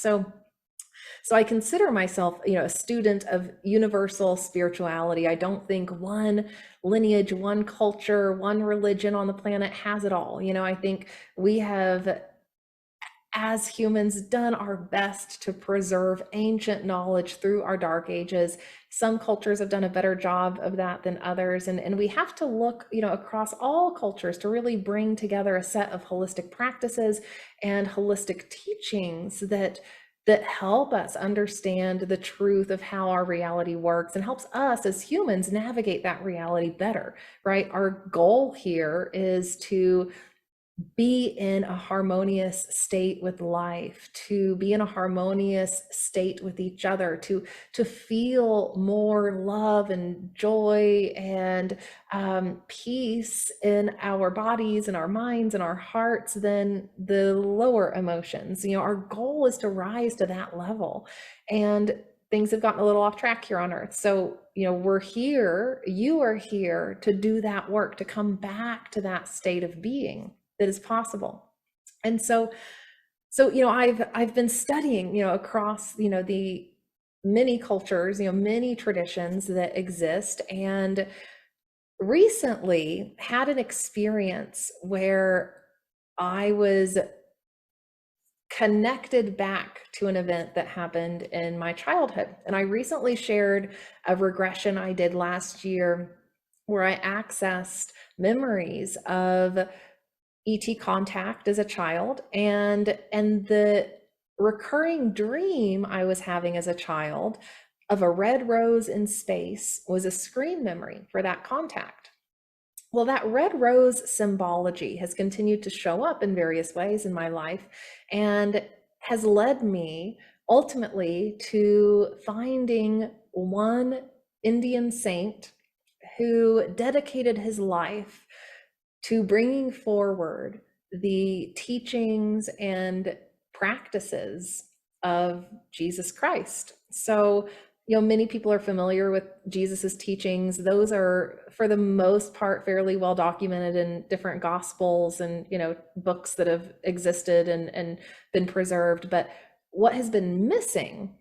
So so I consider myself, a student of universal spirituality. I don't think one lineage, one culture, one religion on the planet has it all. I think we have, as humans, done our best to preserve ancient knowledge through our dark ages. Some cultures have done a better job of that than others. And we have to look, across all cultures to really bring together a set of holistic practices and holistic teachings that help us understand the truth of how our reality works and helps us as humans navigate that reality better, right? Our goal here is to be in a harmonious state with life, to be in a harmonious state with each other, to feel more love and joy and peace in our bodies and our minds and our hearts than the lower emotions. Our goal is to rise to that level. And things have gotten a little off track here on earth. So, we're here, you are here to do that work, to come back to that state of being that is possible. And so I've been studying, across, the many cultures, many traditions that exist, and recently had an experience where I was connected back to an event that happened in my childhood. And I recently shared a regression I did last year where I accessed memories of ET contact as a child, and the recurring dream I was having as a child of a red rose in space was a screen memory for that contact. Well, that red rose symbology has continued to show up in various ways in my life and has led me ultimately to finding one Indian saint who dedicated his life to bringing forward the teachings and practices of Jesus Christ. So, many people are familiar with Jesus's teachings. Those are, for the most part, fairly well documented in different gospels and, books that have existed and been preserved. But what has been missing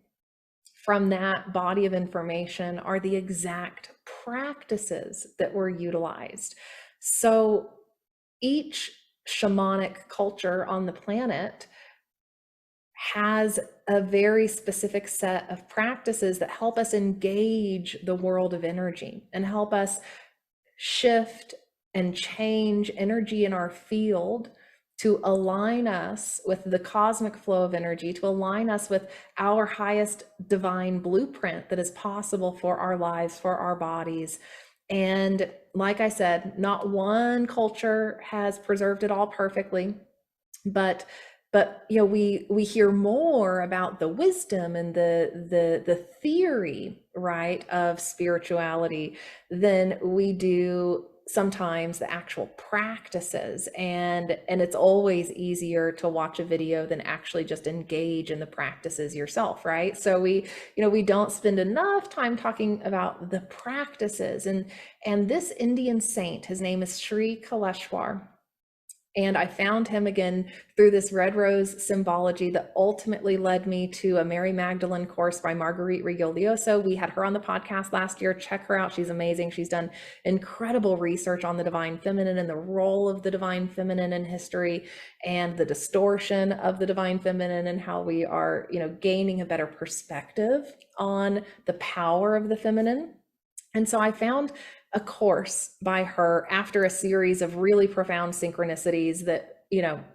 from that body of information are the exact practices that were utilized. So each shamanic culture on the planet has a very specific set of practices that help us engage the world of energy and help us shift and change energy in our field to align us with the cosmic flow of energy, to align us with our highest divine blueprint that is possible for our lives, for our bodies. And like I said, not one culture has preserved it all perfectly, but we hear more about the wisdom and the theory, right, of spirituality than we do sometimes the actual practices. And it's always easier to watch a video than actually just engage in the practices yourself, right? So we don't spend enough time talking about the practices. And this Indian saint, his name is Sri Kaleshwar. And I found him again through this red rose symbology that ultimately led me to a Mary Magdalene course by Marguerite Rigoglioso. We had her on the podcast last year. Check her out. She's amazing. She's done incredible research on the divine feminine and the role of the divine feminine in history and the distortion of the divine feminine and how we are, gaining a better perspective on the power of the feminine. And so I found a course by her after a series of really profound synchronicities that,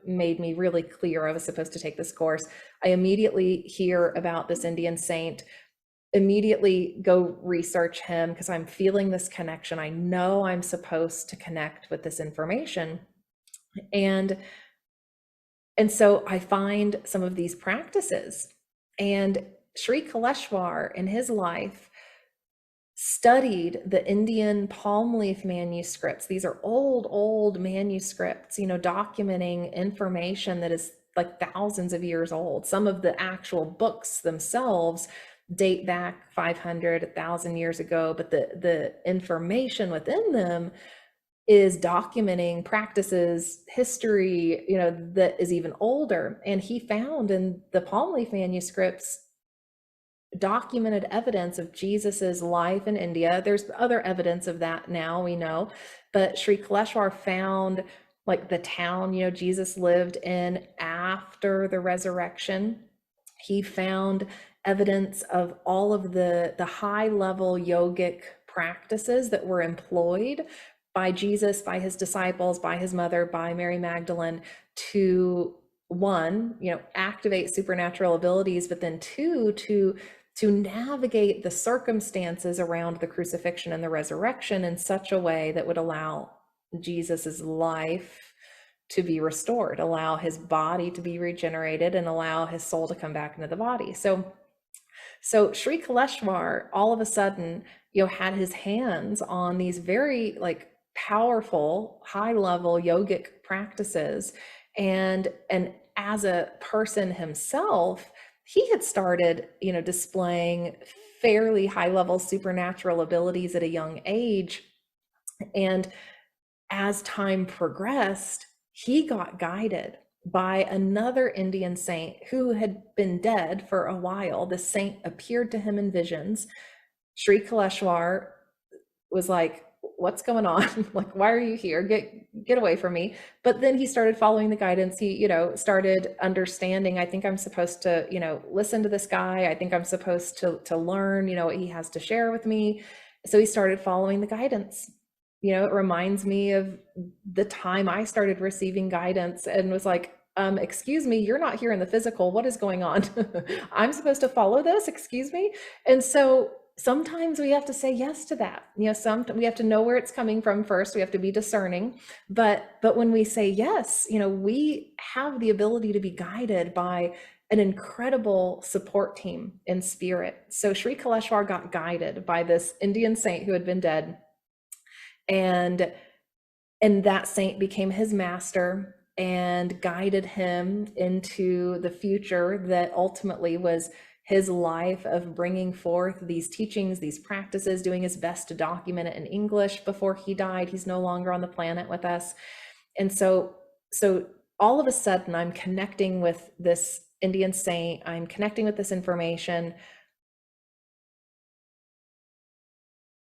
made me really clear I was supposed to take this course. I immediately hear about this Indian saint, immediately go research him because I'm feeling this connection. I know I'm supposed to connect with this information. And so I find some of these practices, and Sri Kaleshwar in his life studied the Indian palm leaf manuscripts. These are old manuscripts, documenting information that is like thousands of years old. Some of the actual books themselves date back 500, 1,000 years ago, but the information within them is documenting practices, history, that is even older. And he found in the palm leaf manuscripts documented evidence of Jesus's life in India. There's other evidence of that now, we know, but Sri Kaleshwar found like the town, Jesus lived in after the resurrection. He found evidence of all of the high level yogic practices that were employed by Jesus, by his disciples, by his mother, by Mary Magdalene, to one, activate supernatural abilities, but then two, to navigate the circumstances around the crucifixion and the resurrection in such a way that would allow Jesus's life to be restored, allow his body to be regenerated, and allow his soul to come back into the body. So Sri Kaleshwar all of a sudden, had his hands on these very like powerful, high level yogic practices. And as a person himself, he had started, displaying fairly high level supernatural abilities at a young age. And as time progressed, he got guided by another Indian saint who had been dead for a while. The saint appeared to him in visions. Sri Kaleshwar was like, what's going on? Like, why are you here? Get away from me. But then he started following the guidance. He, started understanding, I think I'm supposed to, listen to this guy. I think I'm supposed to learn, what he has to share with me. So he started following the guidance. It reminds me of the time I started receiving guidance and was like, excuse me, you're not here in the physical. What is going on? I'm supposed to follow this, excuse me. And so sometimes we have to say yes to that. We have to know where it's coming from first. We have to be discerning. But when we say yes, we have the ability to be guided by an incredible support team in spirit. So Sri Kaleshwar got guided by this Indian saint who had been dead. And that saint became his master and guided him into the future that ultimately was his life of bringing forth these teachings, these practices, doing his best to document it in English before he died. He's no longer on the planet with us. And so all of a sudden, I'm connecting with this Indian saint. I'm connecting with this information.